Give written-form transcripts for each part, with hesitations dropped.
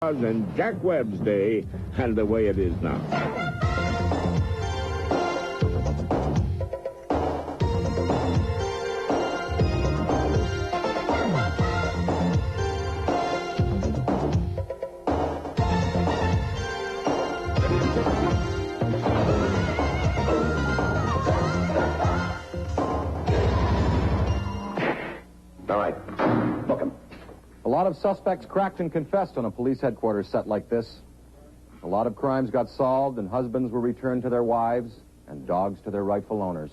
in Jack Webb's day and the way it is now. All right. Book him. A lot of suspects cracked and confessed on a police headquarters set like this. A lot of crimes got solved, and husbands were returned to their wives, and dogs to their rightful owners.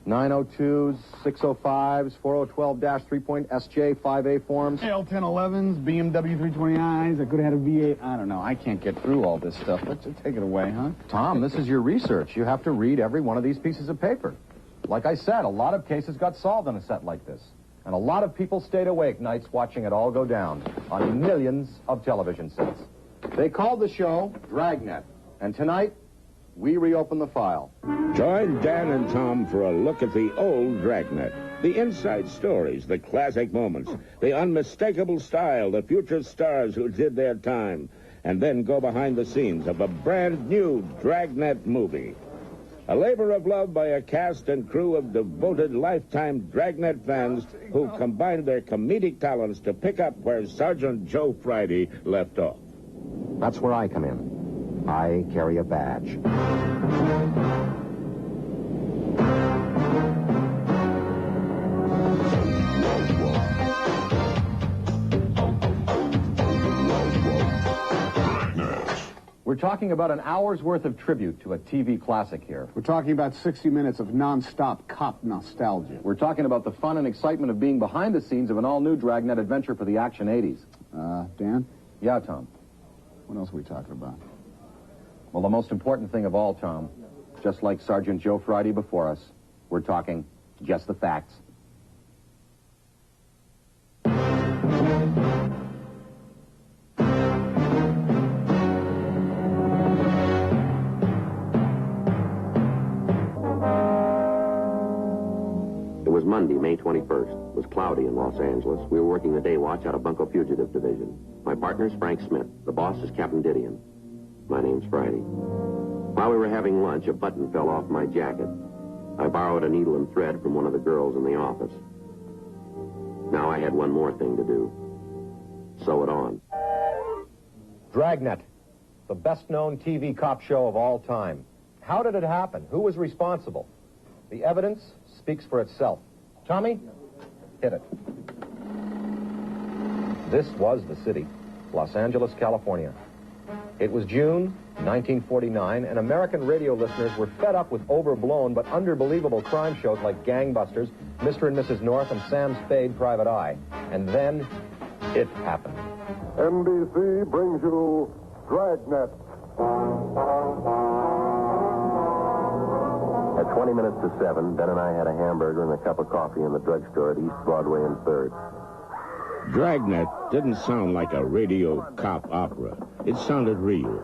902s, 605s, 4012-3.SJ, 5A forms. L1011s, BMW 329s. I could have had a V8. I don't know. I can't get through all this stuff. Let's just take it away, huh? Tom, this is your research. You have to read every one of these pieces of paper. Like I said, a lot of cases got solved on a set like this. And a lot of people stayed awake nights watching it all go down on millions of television sets. They called the show Dragnet. And tonight, we reopen the file. Join Dan and Tom for a look at the old Dragnet. The inside stories, the classic moments, the unmistakable style, the future stars who did their time. And then go behind the scenes of a brand new Dragnet movie. A labor of love by a cast and crew of devoted lifetime Dragnet fans who combined their comedic talents to pick up where Sergeant Joe Friday left off. That's where I come in. I carry a badge. We're talking about an hour's worth of tribute to a TV classic here. We're talking about 60 minutes of non-stop cop nostalgia. We're talking about the fun and excitement of being behind the scenes of an all-new Dragnet adventure for the action 80s. Dan? Yeah, Tom. What else are we talking about? Well, the most important thing of all, Tom, just like Sergeant Joe Friday before us, we're talking just the facts. It was Monday, May 21st. It was cloudy in Los Angeles. We were working the day watch out of Bunko Fugitive Division. My partner's Frank Smith. The boss is Captain Didion. My name's Friday. While we were having lunch, a button fell off my jacket. I borrowed a needle and thread from one of the girls in the office. Now I had one more thing to do. Sew it on. Dragnet, the best-known TV cop show of all time. How did it happen? Who was responsible? The evidence speaks for itself. Tommy, hit it. This was the city, Los Angeles, California. It was June 1949, and American radio listeners were fed up with overblown but underbelievable crime shows like Gangbusters, Mr. and Mrs. North, and Sam Spade, Private Eye. And then it happened. NBC brings you Dragnet. At 20 minutes to 7, Ben and I had a hamburger and a cup of coffee in the drugstore at East Broadway and 3rd. Dragnet didn't sound like a radio cop opera. It sounded real.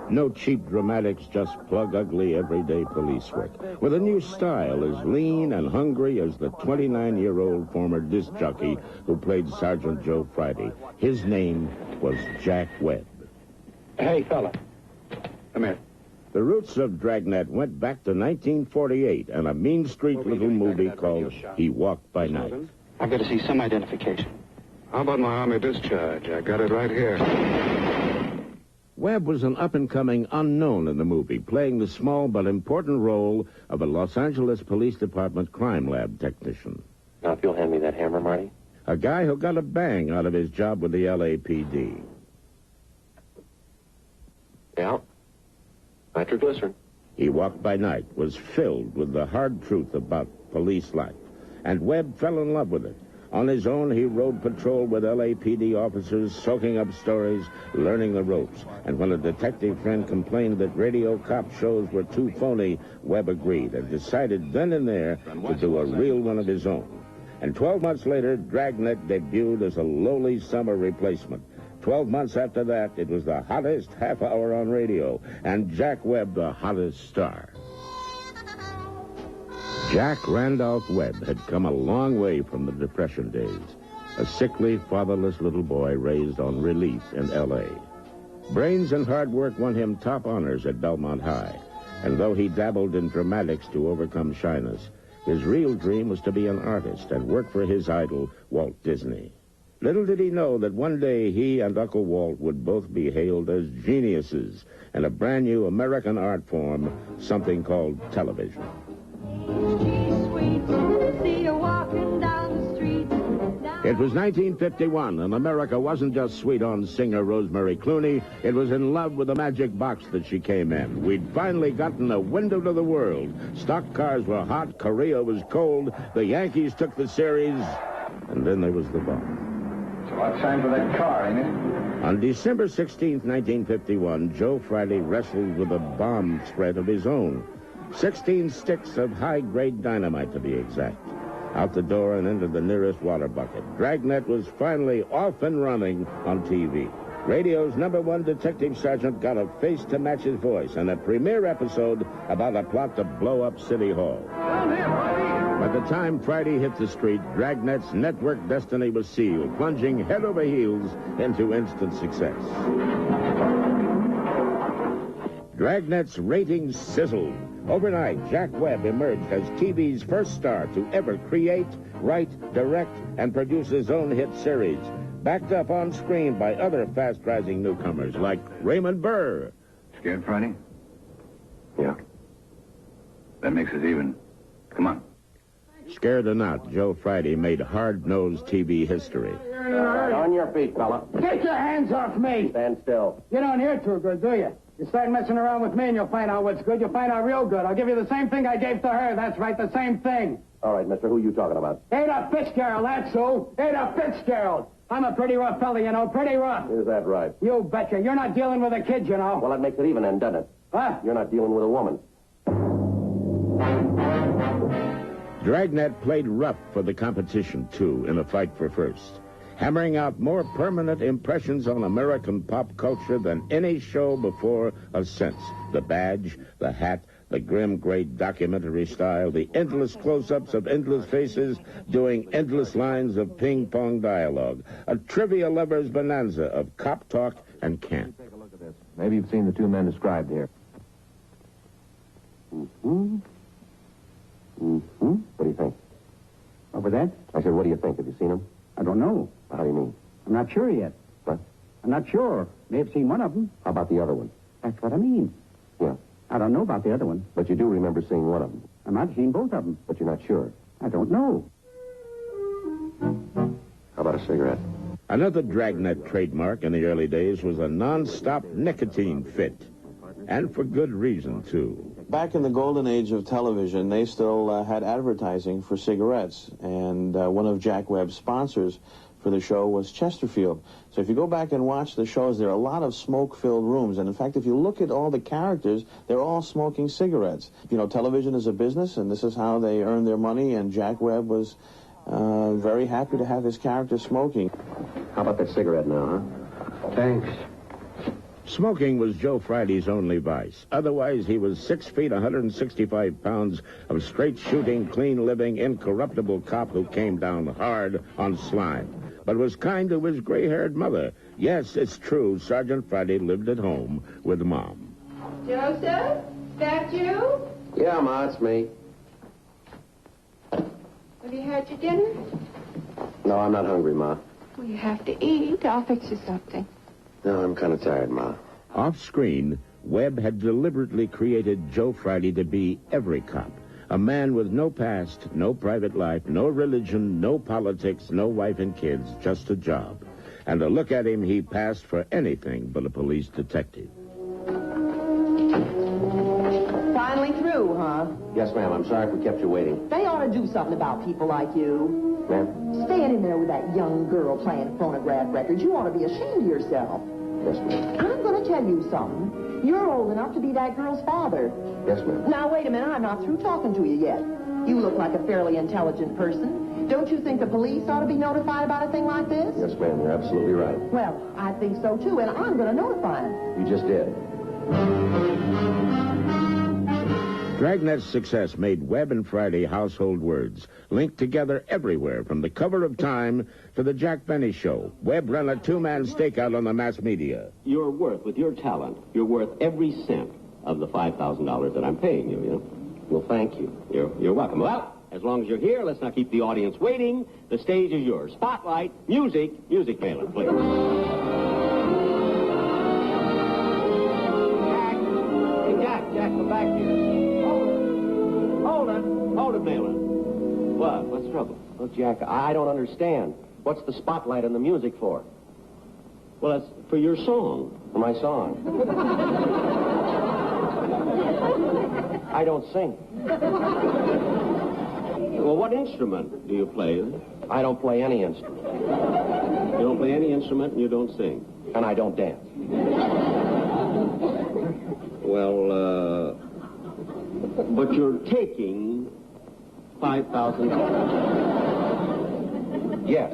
No cheap dramatics, just plug ugly everyday police work. With a new style as lean and hungry as the 29-year-old former disc jockey who played Sergeant Joe Friday. His name was Jack Webb. Hey, fella. Come here. The roots of Dragnet went back to 1948 and a mean street little movie called He Walked by Night. I've got to see some identification. How about my Army discharge? I got it right here. Webb was an up-and-coming unknown in the movie, playing the small but important role of a Los Angeles Police Department crime lab technician. Now, if you'll hand me that hammer, Marty. A guy who got a bang out of his job with the LAPD. Yeah. Nitroglycerin. He Walked by Night was filled with the hard truth about police life, and Webb fell in love with it. On his own, he rode patrol with LAPD officers, soaking up stories, learning the ropes. And when a detective friend complained that radio cop shows were too phony, Webb agreed and decided then and there to do a real one of his own. And 12 months later, Dragnet debuted as a lowly summer replacement. 12 months after that, it was the hottest half hour on radio, and Jack Webb the hottest star. Jack Randolph Webb had come a long way from the Depression days. a sickly, fatherless little boy raised on release in L.A. Brains and hard work won him top honors at Belmont High, and though he dabbled in dramatics to overcome shyness, his real dream was to be an artist and work for his idol, Walt Disney. Little did he know that one day he and Uncle Walt would both be hailed as geniuses in a brand new American art form, something called television. It was 1951, and America wasn't just sweet on singer Rosemary Clooney. It was in love with the magic box that she came in. We'd finally gotten a window to the world. Stock cars were hot, Korea was cold, the Yankees took the series, and then there was the bomb. It's about time for that car, ain't it? On December 16, 1951, Joe Friday wrestled with a bomb threat of his own. 16 sticks of high-grade dynamite, to be exact. Out the door and into the nearest water bucket. Dragnet was finally off and running on TV. Radio's #1 detective sergeant got a face to match his voice, and a premiere episode about a plot to blow up City Hall. By the time Friday hit the street, Dragnet's network destiny was sealed, plunging head over heels into instant success. Dragnet's ratings sizzled. Overnight, Jack Webb emerged as TV's first star to ever create, write, direct, and produce his own hit series, backed up on screen by other fast-rising newcomers like Raymond Burr. Scared, Friday? Yeah. That makes it even. Come on. Scared or not, Joe Friday made hard-nosed TV history. On your feet, fella. Get your hands off me! Stand still. You don't hear too good, do you? You start messing around with me and you'll find out what's good. You'll find out real good. I'll give you the same thing I gave to her. That's right, the same thing. All right, mister, who you talking about? Ada Fitzgerald, that's who. Ada Fitzgerald. I'm a pretty rough fella, you know, pretty rough. Is that right? You betcha. You're not dealing with a kid, you know. Well, that makes it even then, doesn't it? What? You're not dealing with a woman. Dragnet played rough for the competition, too, in a fight for first, hammering out more permanent impressions on American pop culture than any show before of since. The badge, the hat, the grim, great documentary style, the endless close-ups of endless faces doing endless lines of ping-pong dialogue, a trivia lover's bonanza of cop talk and camp. Take a look at this. Maybe you've seen the two men described here. What do you think? What was that? I said, what do you think? Have you seen them? I don't know. How do you mean? I'm not sure yet. What? I'm not sure. May have seen one of them. How about the other one? That's what I mean. Yeah. I don't know about the other one. But you do remember seeing one of them. I might have seen both of them. But you're not sure. I don't know. How about a cigarette? Another Dragnet trademark in the early days was a non-stop nicotine fit. And for good reason, too. Back in the golden age of television, they still had advertising for cigarettes. And one of Jack Webb's sponsors for the show was Chesterfield. So if you go back and watch the shows, there are a lot of smoke-filled rooms. And in fact, if you look at all the characters, they're all smoking cigarettes. You know, television is a business, and this is how they earn their money. And Jack Webb was very happy to have his character smoking. How about that cigarette now, huh? Thanks. Smoking was Joe Friday's only vice. Otherwise, he was 6 feet, 165 pounds of straight-shooting, clean-living, incorruptible cop who came down hard on slime, but was kind to his gray-haired mother. Yes, it's true, Sergeant Friday lived at home with Mom. Joseph, that you? Yeah, Ma, it's me. Have you had your dinner? No, I'm not hungry, Ma. Well, you have to eat. I'll fix you something. No, I'm kind of tired, Ma. Off-screen, Webb had deliberately created Joe Friday to be every cop. A man with no past, no private life, no religion, no politics, no wife and kids, just a job. And to look at him, he passed for anything but a police detective. Finally through, huh? Yes, ma'am. I'm sorry if we kept you waiting. They ought to do something about people like you. Ma'am? Standing there with that young girl playing phonograph records, you ought to be ashamed of yourself. Yes, ma'am. I'm going to tell you something. You're old enough to be that girl's father. Yes, ma'am. Now, wait a minute. I'm not through talking to you yet. You look like a fairly intelligent person. Don't you think the police ought to be notified about a thing like this? Yes, ma'am. You're absolutely right. Well, I think so, too, and I'm going to notify them. You just did. Dragnet's success made Webb and Friday household words, linked together everywhere, from the cover of Time to the Jack Benny Show. Webb ran a two-man stakeout on the mass media. You're worth, with your talent, you're worth every cent of the $5,000 that I'm paying you, you know. Well, thank you. You're welcome. Well, as long as you're here, let's not keep the audience waiting. The stage is yours. Spotlight, music, Malin, please. Jack, come back here. Hold it, Malin. What? What's the trouble? Oh, Jack, I don't understand. What's the spotlight on the music for? Well, that's for your song. For my song. I don't sing. Well, what instrument do you play? I don't play any instrument. You don't play any instrument and you don't sing? And I don't dance. Well, but you're taking $5,000. Yes.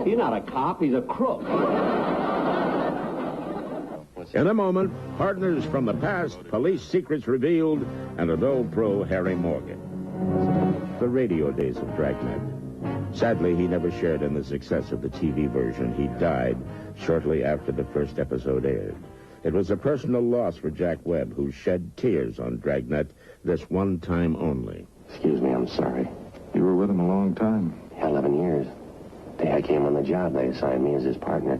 He's not a cop, he's a crook. In a moment, partners from the past, police secrets revealed, and an old pro, Harry Morgan. The radio days of Dragnet. Sadly, he never shared in the success of the TV version. He died shortly after the first episode aired. It was a personal loss for Jack Webb, who shed tears on Dragnet this one time only. Excuse me, I'm sorry. You were with him a long time. 11 years. The day I came on the job, they assigned me as his partner.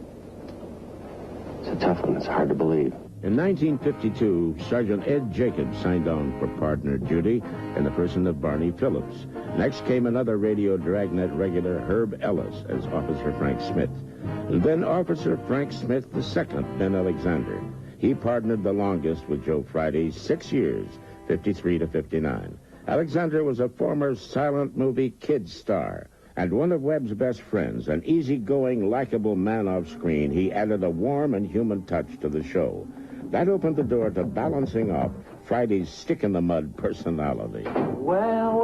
It's a tough one. It's hard to believe. In 1952, Sergeant Ed Jacobs signed on for partner duty in the person of Barney Phillips. Next came another radio Dragnet regular, Herb Ellis, as Officer Frank Smith. And then Officer Frank Smith II, Ben Alexander. He partnered the longest with Joe Friday, 6 years, 53 to 59. Alexander was a former silent movie kid star. And one of Webb's best friends, an easygoing, likable man off screen, he added a warm and human touch to the show. That opened the door to balancing off Friday's stick-in-the-mud personality. Well,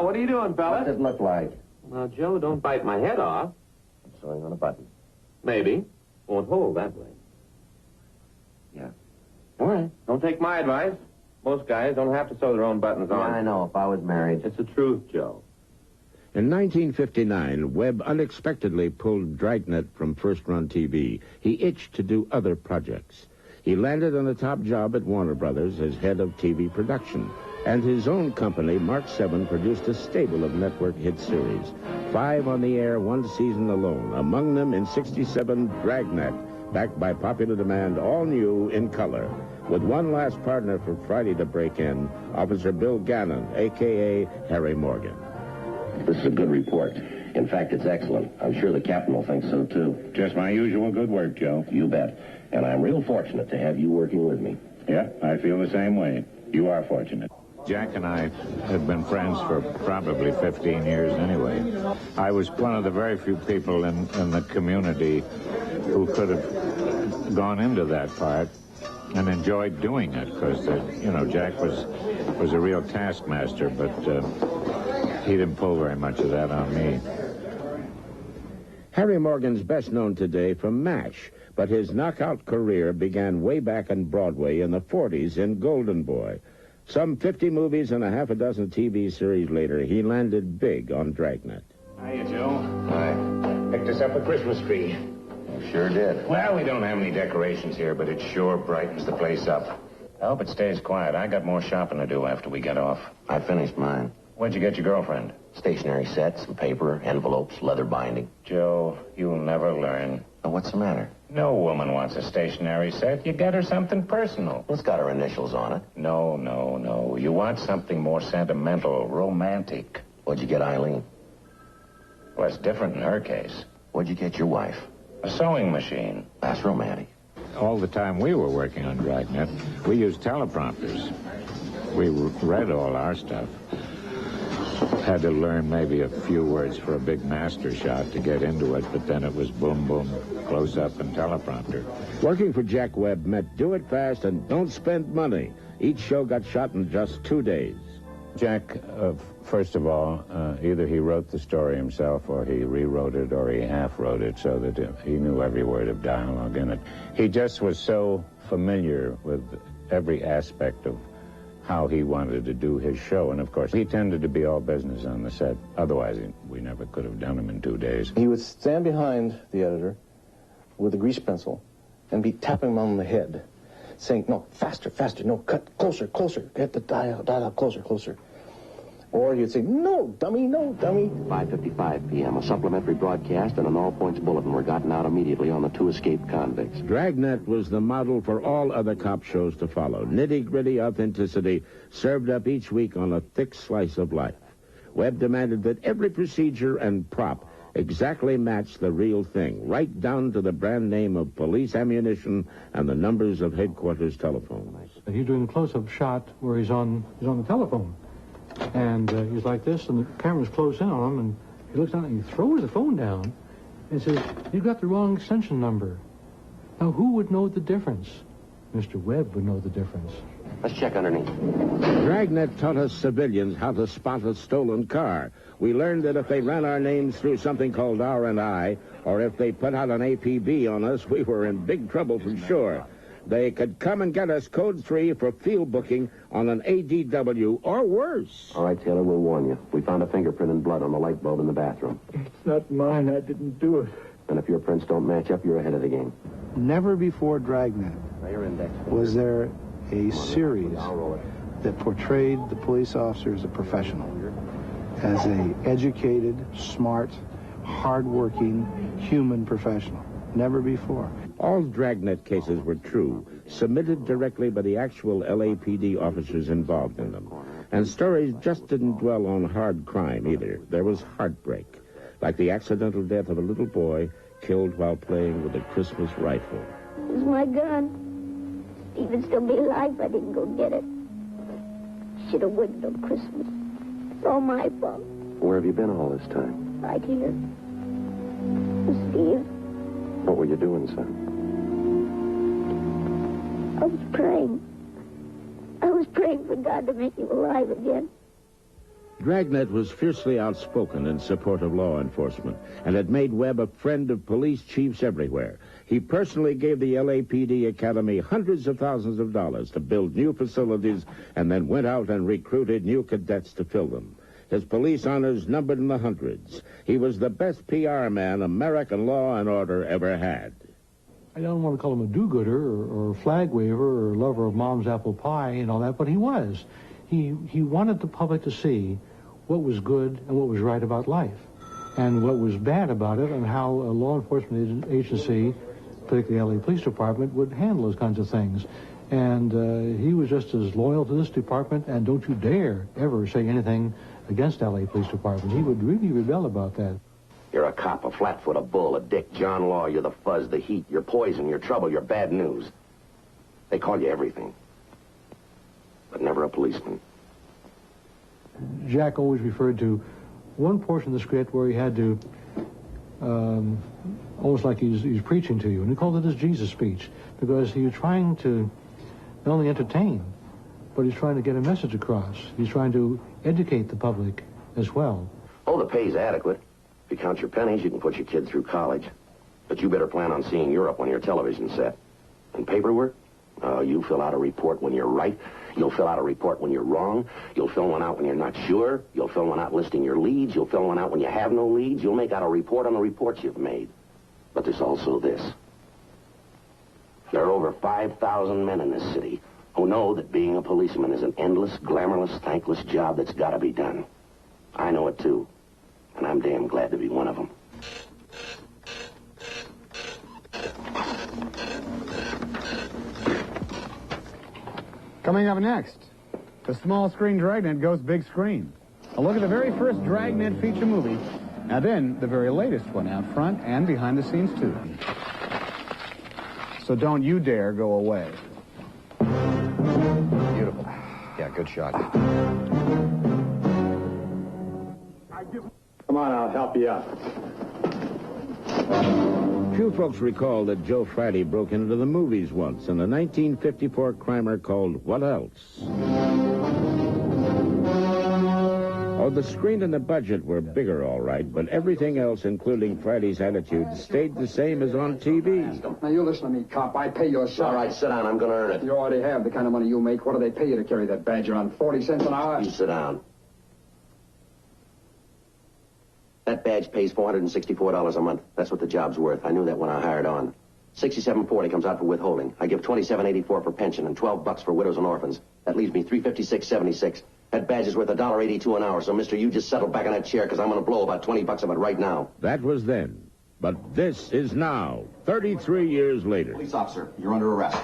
what are you doing, fella? What's it look like? Well, Joe, don't bite my head off. I'm sewing on a button. Maybe. Won't hold that way. Yeah. All right. Don't take my advice. Most guys don't have to sew their own buttons on. Yeah, I know. If I was married. It's the truth, Joe. In 1959, Webb unexpectedly pulled Dragnet from first-run TV. He itched to do other projects. He landed on a top job at Warner Brothers as head of TV production. And his own company, Mark 7, produced a stable of network hit series. 5 on the air, 1 season alone. Among them, in 67, Dragnet, backed by popular demand, all new in color. With one last partner for Friday to break in, Officer Bill Gannon, a.k.a. Harry Morgan. This is a good report. In fact, it's excellent. I'm sure the captain will think so, too. Just my usual good work, Joe. You bet. And I'm real fortunate to have you working with me. Yeah, I feel the same way. You are fortunate. Jack and I have been friends for probably 15 years anyway. I was one of the very few people in the community who could have gone into that part and enjoyed doing it, because, Jack was a real taskmaster, but he didn't pull very much of that on me. Harry Morgan's best known today from MASH, but his knockout career began way back on Broadway in the 40s in Golden Boy. Some 50 movies and a half a dozen TV series later, he landed big on Dragnet. Hiya, Joe. Hi. Picked us up a Christmas tree. Sure did. Well, we don't have any decorations here, but it sure brightens the place up. I hope it stays quiet. I got more shopping to do after we get off. I finished mine. Where'd you get your girlfriend? Stationery set, some paper, envelopes, leather binding. Joe, you'll never learn. Oh, what's the matter? No woman wants a stationery set. You get her something personal. It's got her initials on it. No. You want something more sentimental, romantic. What'd you get Eileen? Well, it's different in her case. What'd you get your wife? A sewing machine. That's romantic. All the time we were working on Dragnet, we used teleprompters. We read all our stuff. Had to learn maybe a few words for a big master shot to get into it, but then it was boom, boom, close up and teleprompter. Working for Jack Webb meant do it fast and don't spend money. Each show got shot in just 2 days. Jack, first of all, either he wrote the story himself or he rewrote it or he half wrote it so that he knew every word of dialogue in it. He just was so familiar with every aspect of how he wanted to do his show. And, of course, he tended to be all business on the set. Otherwise, we never could have done him in 2 days. He would stand behind the editor with a grease pencil and be tapping him on the head, saying, no, faster, faster, no, cut, closer, closer, get the dialogue closer, closer. Or he'd say, no, dummy, no, dummy. 5:55 p.m., a supplementary broadcast and an all-points bulletin were gotten out immediately on the 2 escaped convicts. Dragnet was the model for all other cop shows to follow. Nitty-gritty authenticity served up each week on a thick slice of life. Webb demanded that every procedure and prop exactly match the real thing, right down to the brand name of police ammunition and the numbers of headquarters telephones. He's doing a close-up shot where he's on the telephone. And he's like this, and the camera's close in on him, and he looks down and he throws the phone down and says, "You've got the wrong extension number." Now, who would know the difference? Mr. Webb would know the difference. Let's check underneath. Dragnet taught us civilians how to spot a stolen car. We learned that if they ran our names through something called R&I, or if they put out an APB on us, we were in big trouble for sure. They could come and get us code 3 for field booking on an ADW, or worse. All right, Taylor, we'll warn you. We found a fingerprint and blood on the light bulb in the bathroom. It's not mine. I didn't do it. And if your prints don't match up, you're ahead of the game. Never before Dragnet was there a series that portrayed the police officer as a professional, as a educated, smart, hard-working, human professional. Never before. All Dragnet cases were true, submitted directly by the actual LAPD officers involved in them. And stories just didn't dwell on hard crime either. There was heartbreak, like the accidental death of a little boy killed while playing with a Christmas rifle. It was my gun. Steven'd still be alive if I didn't go get it. Should have waited on Christmas. It's all my fault. Where have you been all this time? Right here. Steve. What were you doing, son? I was praying. I was praying for God to make you alive again. Dragnet was fiercely outspoken in support of law enforcement and had made Webb a friend of police chiefs everywhere. He personally gave the LAPD Academy hundreds of thousands of dollars to build new facilities and then went out and recruited new cadets to fill them. His police honors numbered in the hundreds. He was the best PR man American law and order ever had. I don't want to call him a do-gooder or a flag waver or lover of mom's apple pie and all that, but he was. He wanted the public to see what was good and what was right about life and what was bad about it and how a law enforcement agency, particularly the LA Police Department, would handle those kinds of things. And he was just as loyal to this department, and don't you dare ever say anything against LA Police Department. He would really rebel about that. You're a cop, a flatfoot, a bull, a dick, John Law. You're the fuzz, the heat. You're poison, you're trouble, you're bad news. They call you everything, but never a policeman. Jack always referred to one portion of the script where he had to, almost like he's preaching to you, and he called it his Jesus speech, because he was trying to not only entertain, but he's trying to get a message across. He's trying to educate the public as well. Oh, the pay's adequate. If you count your pennies, you can put your kid through college. But you better plan on seeing Europe on your television set. And paperwork? Oh, you fill out a report when you're right. You'll fill out a report when you're wrong. You'll fill one out when you're not sure. You'll fill one out listing your leads. You'll fill one out when you have no leads. You'll make out a report on the reports you've made. But there's also this. There are over 5,000 men in this city who know that being a policeman is an endless, glamorous, thankless job that's got to be done. I know it, too. And I'm damn glad to be one of them. Coming up next, the small screen Dragnet goes big screen. A look at the very first Dragnet feature movie, and then the very latest one, out front and behind the scenes, too. So don't you dare go away. Beautiful. Yeah, good shot. Come on, I'll help you out. Few folks recall that Joe Friday broke into the movies once in a 1954 crimer called What Else? Oh, the screen and the budget were bigger, all right, but everything else, including Friday's attitude, stayed the same as on TV. Now, you listen to me, cop. I pay your salary. All right, sit down. I'm going to earn it. You already have the kind of money you make. What do they pay you to carry that badge around? 40 cents an hour? You sit down. That badge pays $464 a month. That's what the job's worth. I knew that when I hired on. $67.40 comes out for withholding. I give $27.84 for pension and $12 for widows and orphans. That leaves me $356.76. That badge is worth $1.82 an hour. So, mister, you just settle back in that chair because I'm going to blow about $20 of it right now. That was then. But this is now, 33 years later. Police officer, you're under arrest.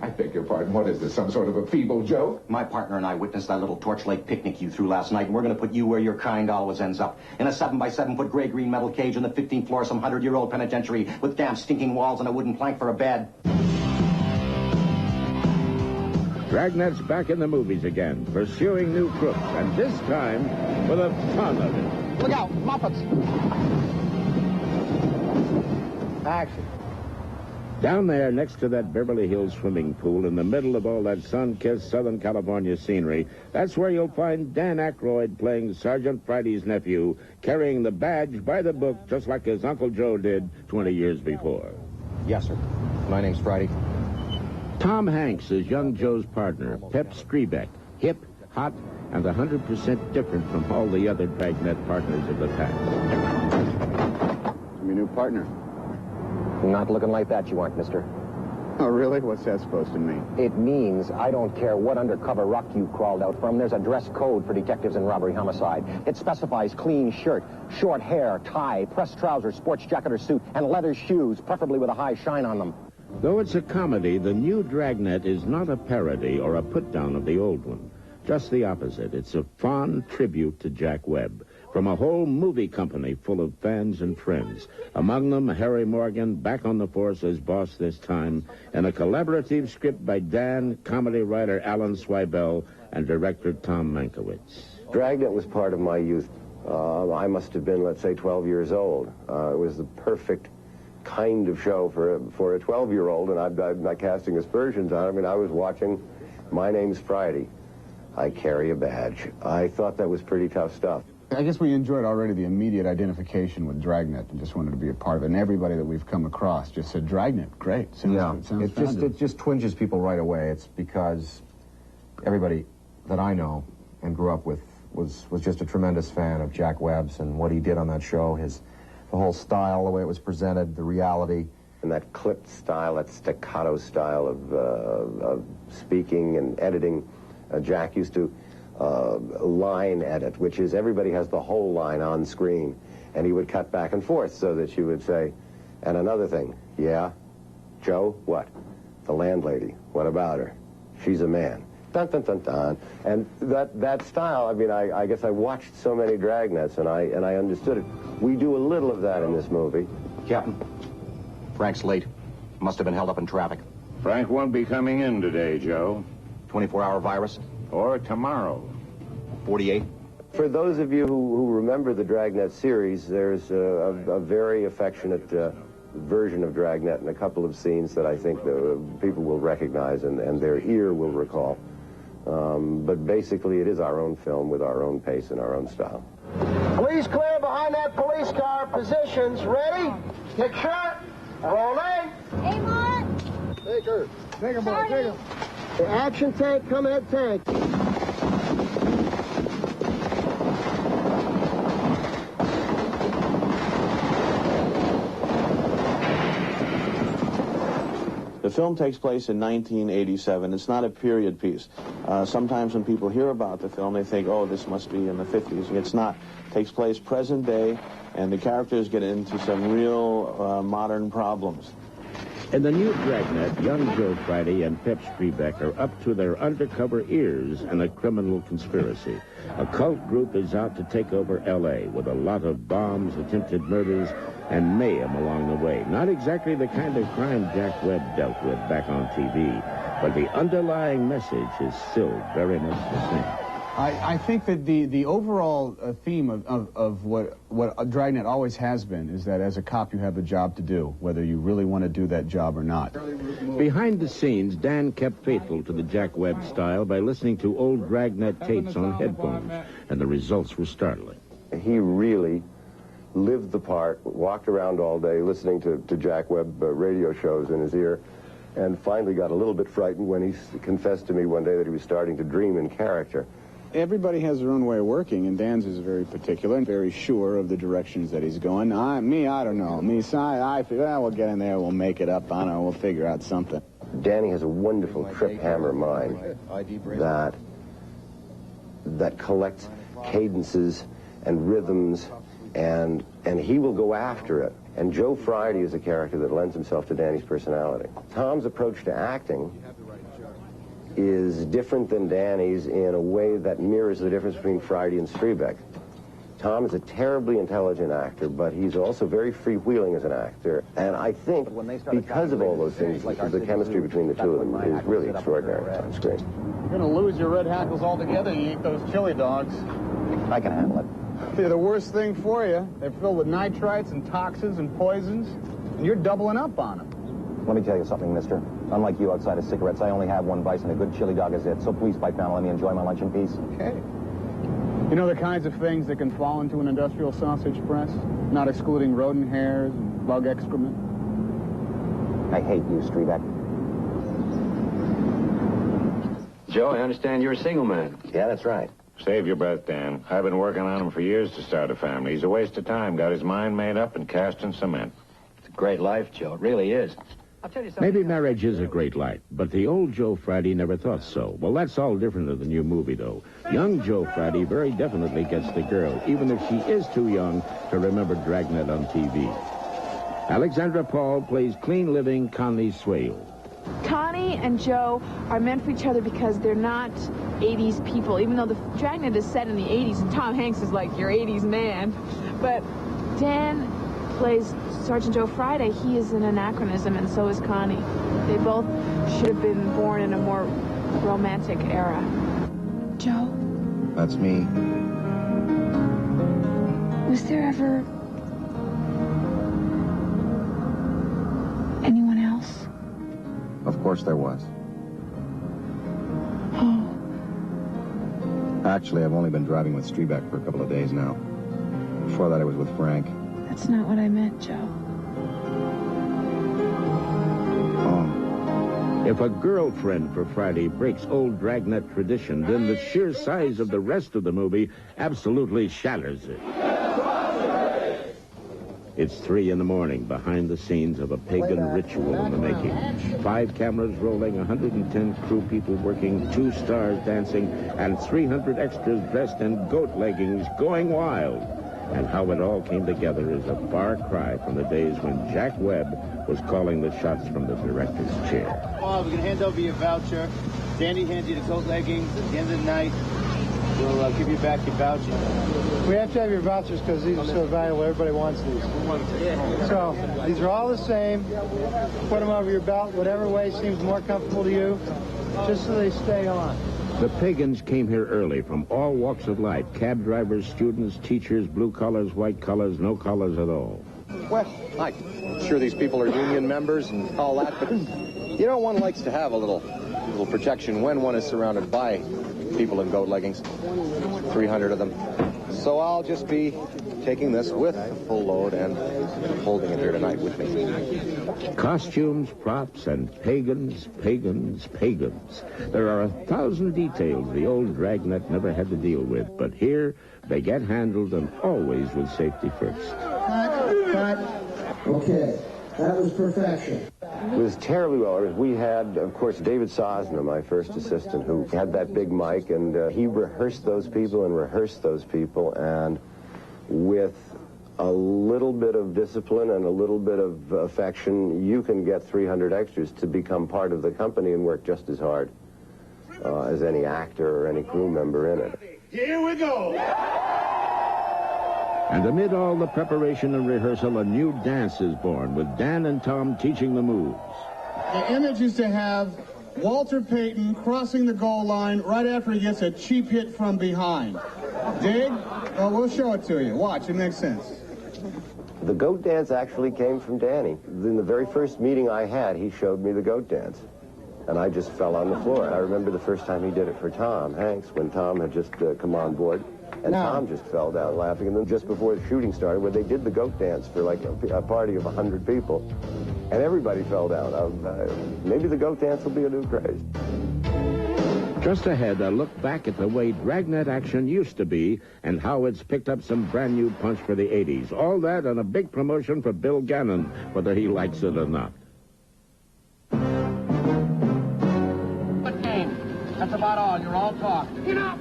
I beg your pardon. What is this, some sort of a feeble joke? My partner and I witnessed that little Torch Lake picnic you threw last night, and we're going to put you where your kind always ends up. In a 7-by-7-foot gray-green metal cage on the 15th floor of some 100-year-old penitentiary with damn stinking walls and a wooden plank for a bed. Dragnet's back in the movies again, pursuing new crooks, and this time with a ton of it. Look out, Muppets! Action. Down there, next to that Beverly Hills swimming pool, in the middle of all that sun-kissed Southern California scenery, that's where you'll find Dan Aykroyd playing Sergeant Friday's nephew, carrying the badge by the book, just like his Uncle Joe did 20 years before. Yes, sir. My name's Friday. Tom Hanks is young Joe's partner, Pep Strebeck, hip, hot, and 100% different from all the other Dragnet partners of the past. I'm your new partner. Not looking like that you aren't, mister. Oh, really? What's that supposed to mean? It means I don't care what undercover ruck you crawled out from. There's a dress code for detectives in robbery homicide. It specifies clean shirt, short hair, tie, pressed trousers, sports jacket or suit, and leather shoes, preferably with a high shine on them. Though it's a comedy, the new Dragnet is not a parody or a put-down of the old one. Just the opposite. It's a fond tribute to Jack Webb from a whole movie company full of fans and friends. Among them, Harry Morgan, back on the force as boss this time, and a collaborative script by Dan, comedy writer Alan Swibel, and director Tom Mankiewicz. Dragnet was part of my youth. I must have been, let's say, 12 years old. It was the perfect kind of show for a 12-year-old, and I'm not casting aspersions on it. I mean, I was watching My Name's Friday. I carry a badge. I thought that was pretty tough stuff. I guess we enjoyed already the immediate identification with Dragnet and just wanted to be a part of it. And everybody that we've come across just said, Dragnet, great. It just twinges people right away. It's because everybody that I know and grew up with was just a tremendous fan of Jack Webb's and what he did on that show, the whole style, the way it was presented, the reality. And that clipped style, that staccato style of speaking and editing. Jack used to line edit, which is everybody has the whole line on screen, and he would cut back and forth so that you would say, and another thing, yeah, Joe, what? The landlady, what about her? She's a man. Dun, dun, dun, dun. And that style, I mean, I guess I watched so many Dragnets, and I understood it. We do a little of that in this movie. Captain, Frank's late. Must have been held up in traffic. Frank won't be coming in today, Joe. 24-hour virus? Or tomorrow. 48. For those of you who remember the Dragnet series, there's a very affectionate version of Dragnet in a couple of scenes that I think the people will recognize and their ear will recall. But basically, it is our own film with our own pace and our own style. Police clear behind that police car. Positions ready. Get shot. Rolling. Hey, Mark. Take her. Take her, boy. Take her. The action tank, come ahead, tank. The film takes place in 1987. It's not a period piece. Sometimes when people hear about the film, they think, oh, this must be in the 50s. It's not. It takes place present day, and the characters get into some real modern problems. In the new Dragnet, young Joe Friday and Pep Strebeck are up to their undercover ears in a criminal conspiracy. A cult group is out to take over L.A. with a lot of bombs, attempted murders, and mayhem along the way. Not exactly the kind of crime Jack Webb dealt with back on TV, but the underlying message is still very much the same. I think that the overall theme of what Dragnet always has been is that as a cop you have a job to do, whether you really want to do that job or not. Behind the scenes, Dan kept faithful to the Jack Webb style by listening to old Dragnet tapes on headphones, and the results were startling. He really lived the part, walked around all day listening to Jack Webb radio shows in his ear, and finally got a little bit frightened when he confessed to me one day that he was starting to dream in character. Everybody has their own way of working, and Dan's is very particular and very sure of the directions that he's going. I don't know. I feel, well, we'll get in there, we'll make it up, I don't know, we'll figure out something. Danny has a wonderful trip hammer mind that collects cadences and rhythms, and he will go after it. And Joe Friday is a character that lends himself to Danny's personality. Tom's approach to acting is different than Danny's in a way that mirrors the difference between Friday and Strebeck. Tom is a terribly intelligent actor, but he's also very freewheeling as an actor. And I think because of all those things, the chemistry between the two of them is really extraordinary on screen. You're going to lose your red hackles altogether. You eat those chili dogs. I can handle it. They're the worst thing for you. They're filled with nitrites and toxins and poisons, and you're doubling up on them. Let me tell you something, mister. Unlike you outside of cigarettes, I only have one vice, and a good chili dog is it. So please, pipe down and let me enjoy my lunch in peace. Okay. You know the kinds of things that can fall into an industrial sausage press? Not excluding rodent hairs and bug excrement? I hate you, Strebeck. Joe, I understand you're a single man. Yeah, that's right. Save your breath, Dan. I've been working on him for years to start a family. He's a waste of time. Got his mind made up and cast in cement. It's a great life, Joe. It really is. I'll tell you something. Maybe marriage is a great life, but the old Joe Friday never thought so. Well, that's all different in the new movie, though. Young Joe Friday very definitely gets the girl, even if she is too young to remember Dragnet on TV. Alexandra Paul plays clean-living Connie Swale. Connie and Joe are meant for each other because they're not 80s people, even though the Dragnet is set in the 80s, and Tom Hanks is like your 80s man. But Dan plays Sergeant Joe Friday. He is an anachronism, and so is Connie. They both should have been born in a more romantic era. Joe? That's me. Was there ever anyone else? Of course there was. Oh. Actually, I've only been driving with Strebeck for a couple of days now. Before that, I was with Frank. That's not what I meant, Joe. If a girlfriend for Friday breaks old Dragnet tradition, then the sheer size of the rest of the movie absolutely shatters it. It's 3 in the morning, behind the scenes of a pagan ritual in the making. 5 cameras rolling, 110 crew people working, 2 stars dancing, and 300 extras dressed in goat leggings going wild. And how it all came together is a far cry from the days when Jack Webb was calling the shots from the director's chair. Oh, we're going to hand over your voucher. Danny hands you the coat leggings. At the end of the night, we'll give you back your voucher. We have to have your vouchers because these are so valuable. Everybody wants these. So these are all the same. Put them over your belt, whatever way seems more comfortable to you, just so they stay on. The pagans came here early from all walks of life. Cab drivers, students, teachers, blue collars, white collars, no collars at all. Well, I'm sure these people are union members and all that, but, you know, one likes to have a little protection when one is surrounded by people in goat leggings. 300 of them. So I'll just be taking this with a full load and holding it here tonight with me. Costumes, props, and pagans, pagans, pagans. There are 1,000 details the old Dragnet never had to deal with, but here they get handled and always with safety first. Cut. Okay, that was perfection. It was terribly well. We had, of course, David Sosna, my first assistant, who had that big mic, and he rehearsed those people, and with a little bit of discipline and a little bit of affection, you can get 300 extras to become part of the company and work just as hard as any actor or any crew member in it. Here we go. And amid all the preparation and rehearsal, a new dance is born, with Dan and Tom teaching the moves. The image is to have Walter Payton crossing the goal line right after he gets a cheap hit from behind. Dig? Oh, we'll show it to you. Watch, it makes sense. The goat dance actually came from Danny. In the very first meeting I had, he showed me the goat dance. And I just fell on the floor. I remember the first time he did it for Tom Hanks, when Tom had just come on board. And Tom just fell down laughing. And then just before the shooting started, where they did the goat dance for like a party of 100 people. And everybody fell down. Maybe the goat dance will be a new craze. Just ahead, a look back at the way Dragnet action used to be and how it's picked up some brand new punch for the 80s. All that and a big promotion for Bill Gannon, whether he likes it or not. Good game. That's about all. You're all talk.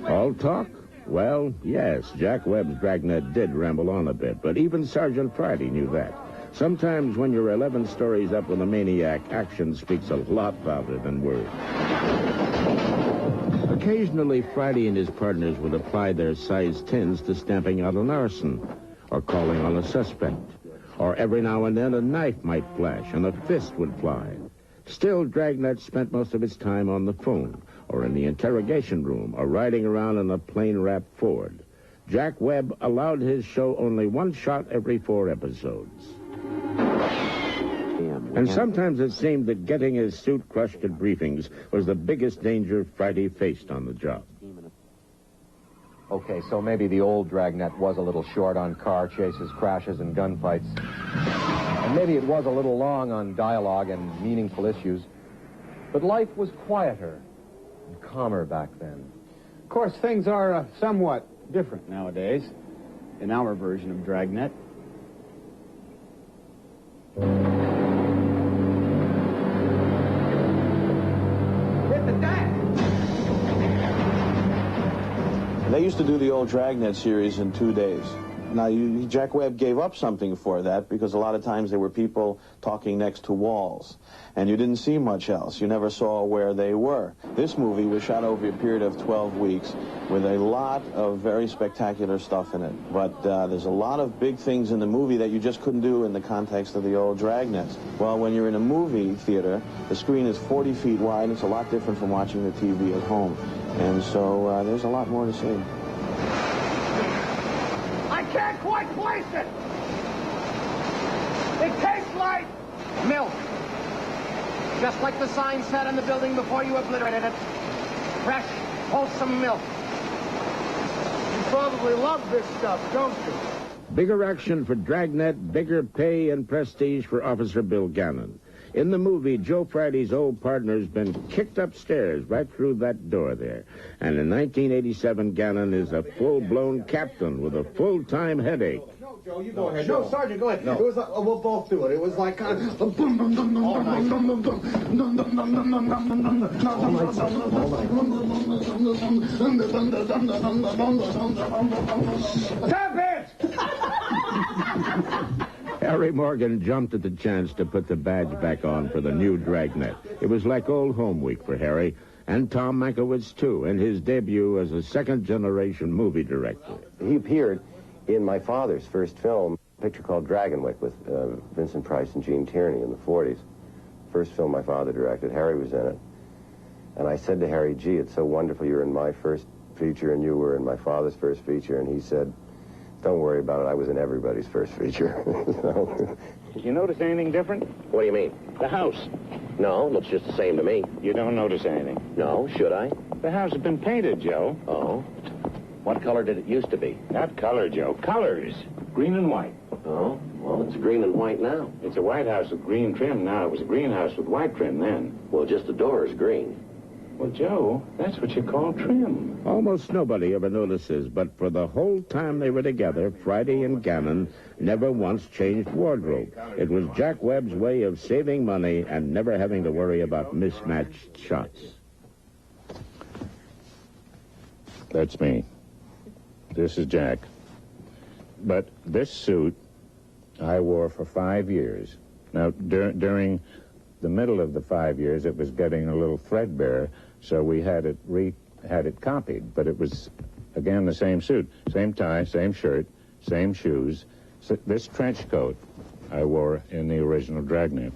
All talk? Well, yes, Jack Webb's Dragnet did ramble on a bit, but even Sergeant Friday knew that. Sometimes when you're 11 stories up with a maniac, action speaks a lot louder than words. Occasionally, Friday and his partners would apply their size 10s to stamping out an arson or calling on a suspect. Or every now and then, a knife might flash and a fist would fly. Still, Dragnet spent most of his time on the phone or in the interrogation room or riding around in a plane-wrapped Ford. Jack Webb allowed his show only one shot every 4 episodes. And sometimes it seemed that getting his suit crushed at briefings was the biggest danger Friday faced on the job. Okay, so maybe the old Dragnet was a little short on car chases, crashes, and gunfights. And maybe it was a little long on dialogue and meaningful issues. But life was quieter and calmer back then. Of course, things are somewhat different nowadays in our version of Dragnet. They used to do the old Dragnet series in 2 days. Now, Jack Webb gave up something for that because a lot of times there were people talking next to walls, and you didn't see much else. You never saw where they were. This movie was shot over a period of 12 weeks with a lot of very spectacular stuff in it. But there's a lot of big things in the movie that you just couldn't do in the context of the old Dragnets. Well, when you're in a movie theater, the screen is 40 feet wide. It's a lot different from watching the TV at home. And so there's a lot more to see. I can't quite place it. It tastes like milk. Just like the sign said on the building before you obliterated it. Fresh, wholesome milk. You probably love this stuff, don't you? Bigger action for Dragnet, bigger pay and prestige for Officer Bill Gannon. In the movie, Joe Friday's old partner's been kicked upstairs right through that door there. And in 1987, Gannon is a full-blown captain with a full-time headache. No, Joe, you go ahead. No, Sergeant, go ahead. No. It was like, we'll both do it. It was like kind of... Stop it! Harry Morgan jumped at the chance to put the badge back on for the new Dragnet. It was like old home week for Harry, and Tom Mankiewicz, too, in his debut as a second-generation movie director. He appeared in my father's first film, a picture called Dragnet with Vincent Price and Gene Tierney in the 40s. First film my father directed. Harry was in it. And I said to Harry, gee, it's so wonderful you're in my first feature and you were in my father's first feature. And he said, don't worry about it. I was in everybody's first feature. So. Did you notice anything different? What do you mean? The house. No, looks just the same to me. You don't notice anything? No, should I? The house has been painted, Joe. Oh. What color did it used to be? Not color, Joe. Colors. Green and white. Oh, well, it's green and white now. It's a white house with green trim now. It was a greenhouse with white trim then. Well, just the door is green. Well, Joe, that's what you call trim. Almost nobody ever notices, but for the whole time they were together, Friday and Gannon never once changed wardrobe. It was Jack Webb's way of saving money and never having to worry about mismatched shots. That's me. This is Jack. But this suit I wore for 5 years. Now, during the middle of the 5 years, it was getting a little threadbare, so we had it copied. But it was, again, the same suit. Same tie, same shirt, same shoes. So this trench coat I wore in the original Dragnet.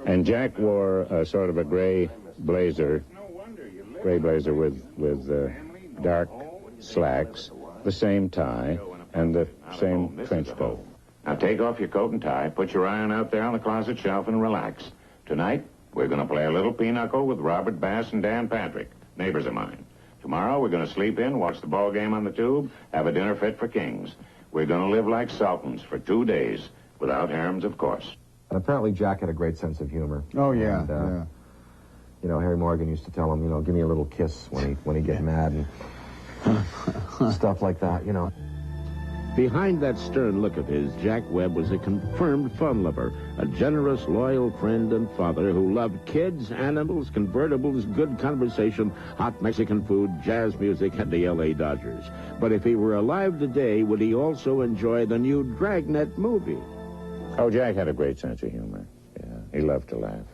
And Jack wore a sort of a gray blazer, gray blazer with dark slacks, the same tie, and the same trench coat. Now take off your coat and tie, put your iron out there on the closet shelf, and relax. Tonight, we're going to play a little pinochle with Robert Bass and Dan Patrick, neighbors of mine. Tomorrow, we're going to sleep in, watch the ball game on the tube, have a dinner fit for kings. We're going to live like sultans for 2 days, without harems, of course. And apparently Jack had a great sense of humor. Oh, yeah, and, yeah. You know, Harry Morgan used to tell him, you know, give me a little kiss when he gets mad and stuff like that, you know. Behind that stern look of his, Jack Webb was a confirmed fun lover, a generous, loyal friend and father who loved kids, animals, convertibles, good conversation, hot Mexican food, jazz music, and the L.A. Dodgers. But if he were alive today, would he also enjoy the new Dragnet movie? Oh, Jack had a great sense of humor. Yeah, he loved to laugh.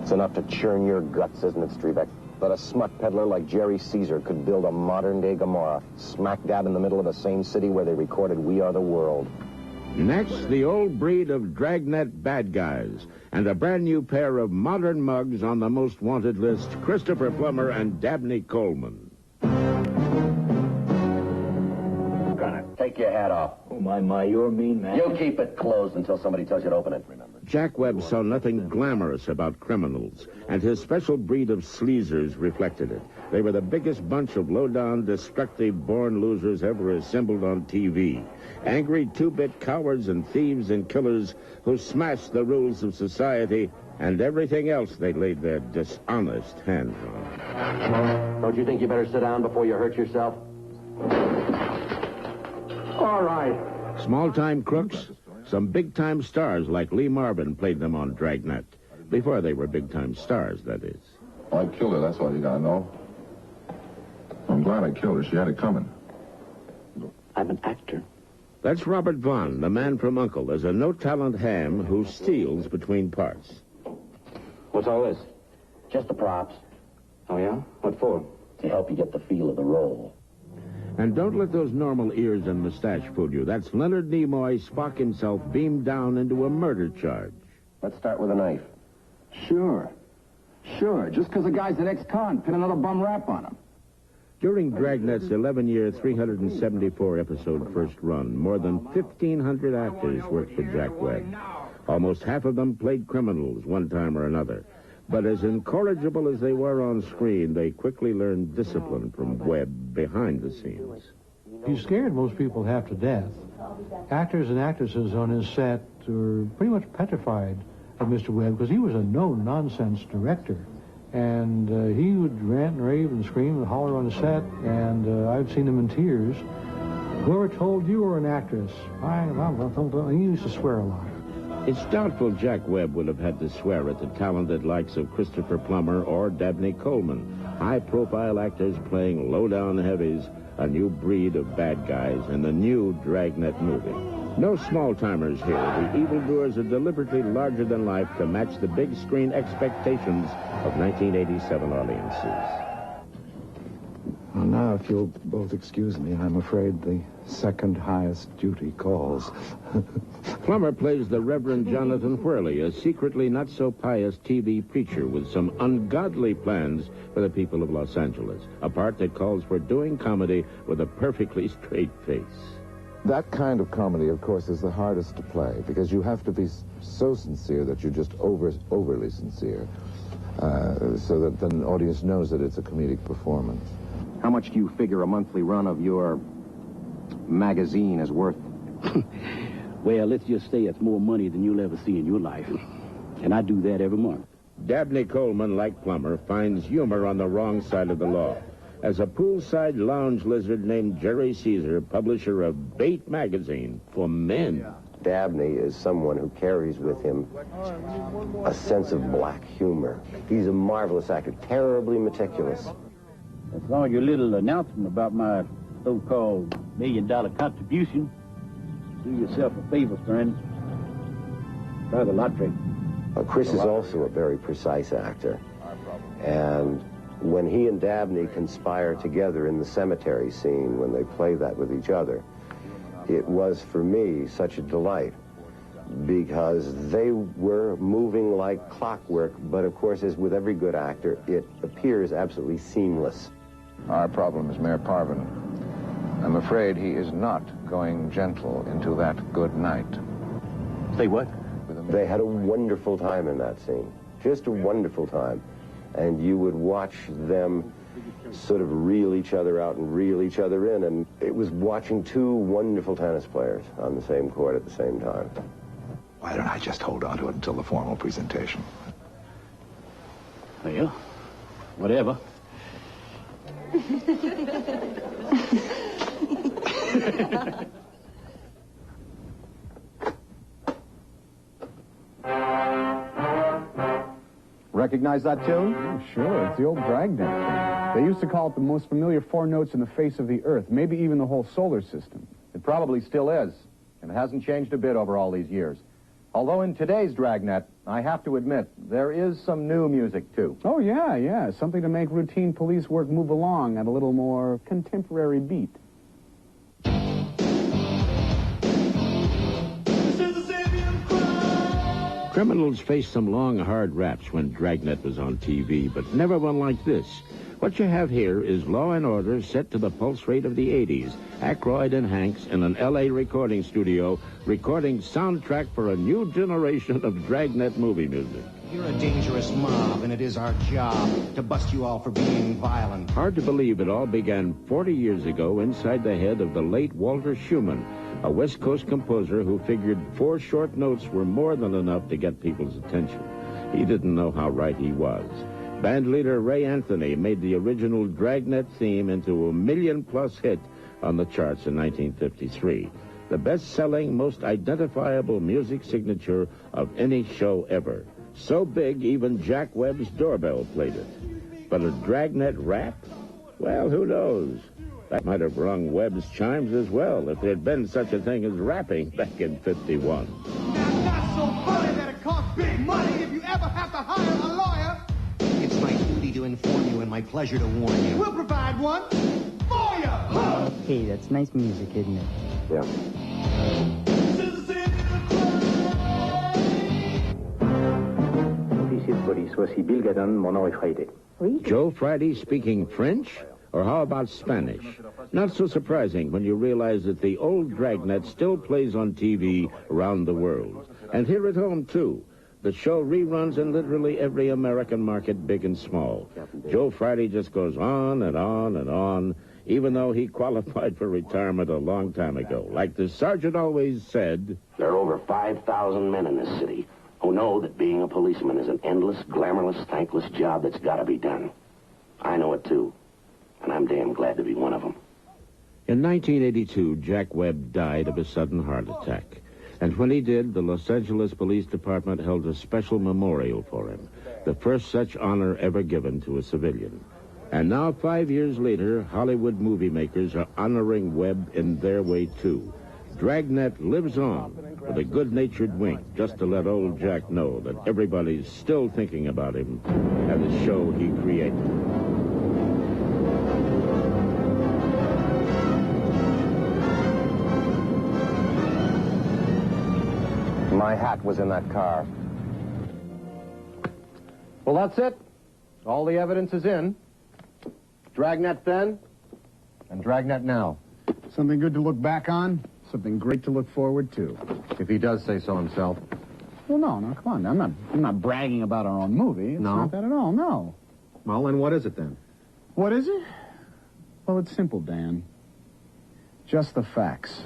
It's enough to churn your guts, isn't it, Strebeck? That a smut peddler like Jerry Caesar could build a modern-day Gomorrah, smack dab in the middle of the same city where they recorded We Are the World. Next, the old breed of Dragnet bad guys, and a brand new pair of modern mugs on the most wanted list, Christopher Plummer and Dabney Coleman. Take your hat off. Oh, my, you're a mean man. You keep it closed until somebody tells you to open it, remember. Jack Webb saw nothing glamorous about criminals, and his special breed of sleazers reflected it. They were the biggest bunch of low-down, destructive, born losers ever assembled on TV. Angry two-bit cowards and thieves and killers who smashed the rules of society and everything else they laid their dishonest hands on. Don't you think you better sit down before you hurt yourself? All right. Small-time crooks, some big-time stars like Lee Marvin played them on Dragnet. Before they were big-time stars, that is. I killed her, that's all you gotta know. I'm glad I killed her. She had it coming. I'm an actor. That's Robert Vaughn, the man from U.N.C.L.E., as a no-talent ham who steals between parts. What's all this? Just the props. Oh, yeah? What for? To help you get the feel of the role. And don't let those normal ears and mustache fool you. That's Leonard Nimoy, Spock himself, beamed down into a murder charge. Let's start with a knife. Sure. Just because the guy's an ex-con, pin another bum rap on him. During Dragnet's 11-year, 374-episode first run, more than 1,500 actors worked for Jack Webb. Almost half of them played criminals one time or another. But as incorrigible as they were on screen, they quickly learned discipline from Webb behind the scenes. He scared most people half to death. Actors and actresses on his set were pretty much petrified of Mr. Webb because he was a no-nonsense director. And he would rant and rave and scream and holler on the set, and I've seen him in tears. Whoever told you were an actress? He used to swear a lot. It's doubtful Jack Webb would have had to swear at the talented likes of Christopher Plummer or Dabney Coleman, high-profile actors playing low-down heavies, a new breed of bad guys in the new Dragnet movie. No small-timers here. The evildoers are deliberately larger than life to match the big-screen expectations of 1987 audiences. Well, now, if you'll both excuse me, I'm afraid the second highest duty calls. Plummer plays the Reverend Jonathan Whirley, a secretly not-so-pious TV preacher with some ungodly plans for the people of Los Angeles, a part that calls for doing comedy with a perfectly straight face. That kind of comedy, of course, is the hardest to play, because you have to be so sincere that you're just overly sincere, so that the audience knows that it's a comedic performance. How much do you figure a monthly run of your magazine is worth? Well, let's just say it's more money than you'll ever see in your life. And I do that every month. Dabney Coleman, like Plummer, finds humor on the wrong side of the law. As a poolside lounge lizard named Jerry Caesar, publisher of Bait magazine for men. Dabney is someone who carries with him a sense of black humor. He's a marvelous actor, terribly meticulous. That's all your little announcement about my so-called $1 million contribution. Do yourself a favor, friend. Try the lottery. Chris is also a very precise actor. And when he and Dabney conspire together in the cemetery scene, when they play that with each other, it was, for me, such a delight. because they were moving like clockwork, but of course, as with every good actor, it appears absolutely seamless. Our problem is Mayor Parvin. I'm afraid he is not going gentle into that good night. Say what? They had a wonderful time in that scene. Just a wonderful time. And you would watch them sort of reel each other out and reel each other in, and it was watching two wonderful tennis players on the same court at the same time. Why don't I just hold on to it until the formal presentation? Well, whatever. Recognize that tune? Oh, sure. It's the old Dragnet thing. They used to call it the most familiar four notes in the face of the earth, maybe even the whole solar system. It probably still is, and it hasn't changed a bit over all these years. Although in today's Dragnet, I have to admit, there is some new music, too. Oh, yeah. Something to make routine police work move along at a little more contemporary beat. Criminals faced some long, hard raps when Dragnet was on TV, but never one like this. What you have here is Law and Order set to the pulse rate of the 80s. Aykroyd and Hanks in an L.A. recording studio recording soundtrack for a new generation of Dragnet movie music. You're a dangerous mob, and it is our job to bust you all for being violent. Hard to believe it all began 40 years ago inside the head of the late Walter Schumann, a West Coast composer who figured 4 short notes were more than enough to get people's attention. He didn't know how right he was. Band leader Ray Anthony made the original Dragnet theme into a million-plus hit on the charts in 1953. The best-selling, most identifiable music signature of any show ever. So big, even Jack Webb's doorbell played it. But a Dragnet rap? Well, who knows? That might have rung Webb's chimes as well if there'd been such a thing as rapping back in 51. Now, that's so funny that it costs big money if you ever have to hire a lawyer. It's my duty to inform you and my pleasure to warn you. We'll provide one for you. Huh? Hey, that's nice music, isn't it? Yeah. Joe Friday speaking French? Or how about Spanish? Not so surprising when you realize that the old Dragnet still plays on TV around the world. And here at home, too. The show reruns in literally every American market, big and small. Joe Friday just goes on and on and on, even though he qualified for retirement a long time ago. Like the sergeant always said, there are over 5,000 men in this city who know that being a policeman is an endless, glamourless, thankless job that's got to be done. I know it, too. And I'm damn glad to be one of them. In 1982, Jack Webb died of a sudden heart attack. And when he did, the Los Angeles Police Department held a special memorial for him, the first such honor ever given to a civilian. And now, 5 years later, Hollywood movie makers are honoring Webb in their way, too. Dragnet lives on with a good-natured wink, just to let old Jack know that everybody's still thinking about him and the show he created. My hat was in that car. Well, that's it. All the evidence is in. Dragnet then, and Dragnet now. Something good to look back on, something great to look forward to. If he does say so himself. Well, no, come on. I'm not bragging about our own movie. It's not that at all, no. Well, then what is it then? What is it? Well, it's simple, Dan. Just the facts.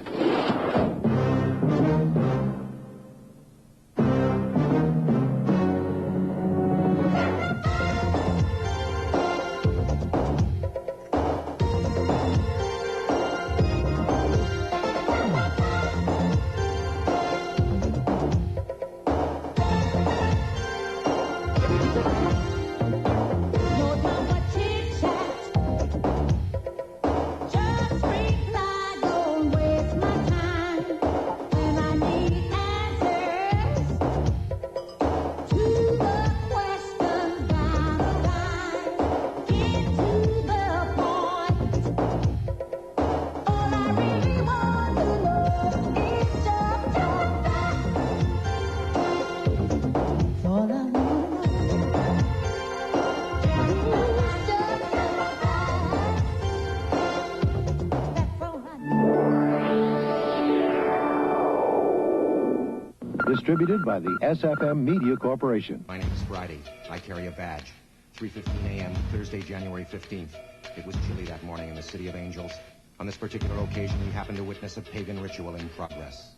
Distributed by the SFM Media Corporation. My name is Friday. I carry a badge. 3:15 a.m., Thursday, January 15th. It was chilly that morning in the City of Angels. On this particular occasion, we happened to witness a pagan ritual in progress.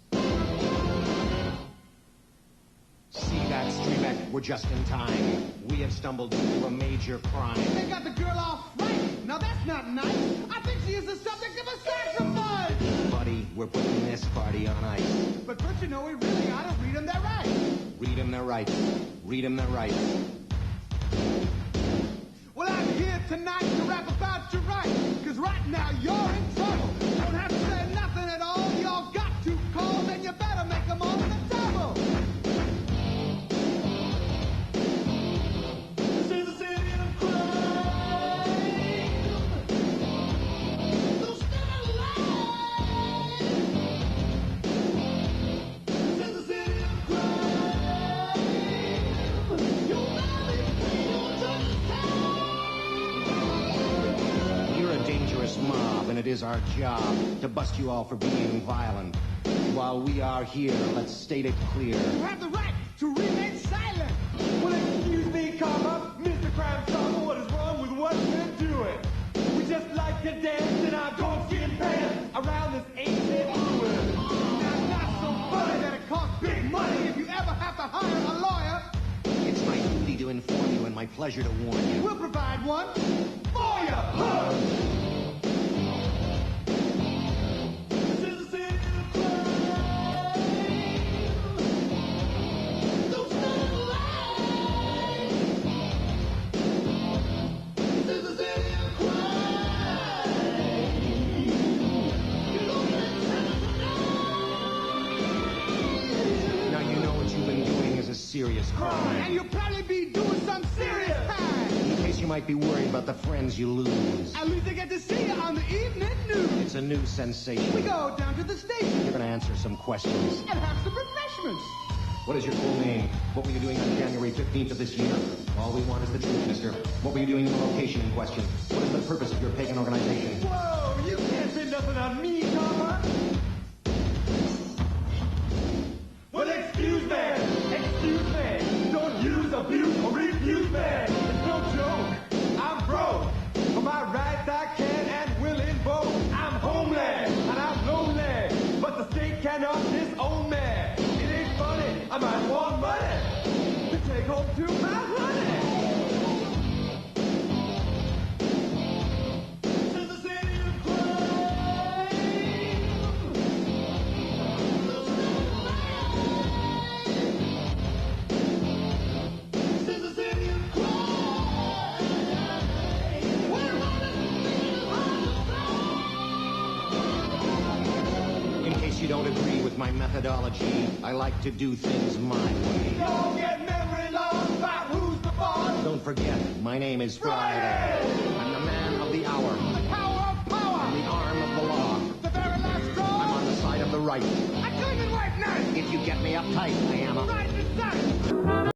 See that, Streamek? We're just in time. We have stumbled into a major crime. They got the girl all frightened. Now that's not nice. I think she is the subject of a sacrifice. Buddy, we're putting this party on ice. But don't you know we really ought to read them their rights? Read them their rights. Read them their rights. Well, I'm here tonight to rap about your rights. Because right now you're in trouble. Don't have to say nothing at all. Y'all got two calls and you better make them all in a double. Mob, and it is our job to bust you all for being violent. While we are here, let's state it clear. You have the right to remain silent. Well, excuse me, comma, Mr. Crime Solver, what is wrong with what we're doing? We just like to dance in our goatskin pants around this ancient ruin. Now, not so funny that it costs big money if you ever have to hire a lawyer. It's my duty to inform you and my pleasure to warn you. We'll provide one for you. Serious crime. And you'll probably be doing some serious time. In case you might be worried about the friends you lose. At least I get to see you on the evening news. It's a new sensation. We go down to the station. You're going to answer some questions. And have some refreshments. What is your full name? What were you doing on January 15th of this year? All we want is the truth, mister. What were you doing in the location in question? What is the purpose of your pagan organization? Whoa, you can't say nothing on me, comma. Well, excuse me. Excuse me. Don't use, abuse, or refuse me. It's no joke. I'm broke. For my rights I can and will invoke. I'm homeless and I'm lonely. But the state cannot disown me. It ain't funny. I might want money to take home to my honey. You don't agree with my methodology. I like to do things my way. Don't get memory lost about who's the boss. Don't forget, my name is Friday. I'm the man of the hour. The power of power. I'm the arm of the law. The very last straw. I'm on the side of the right. I'm doing it right now. If you get me uptight, I am a... Right beside.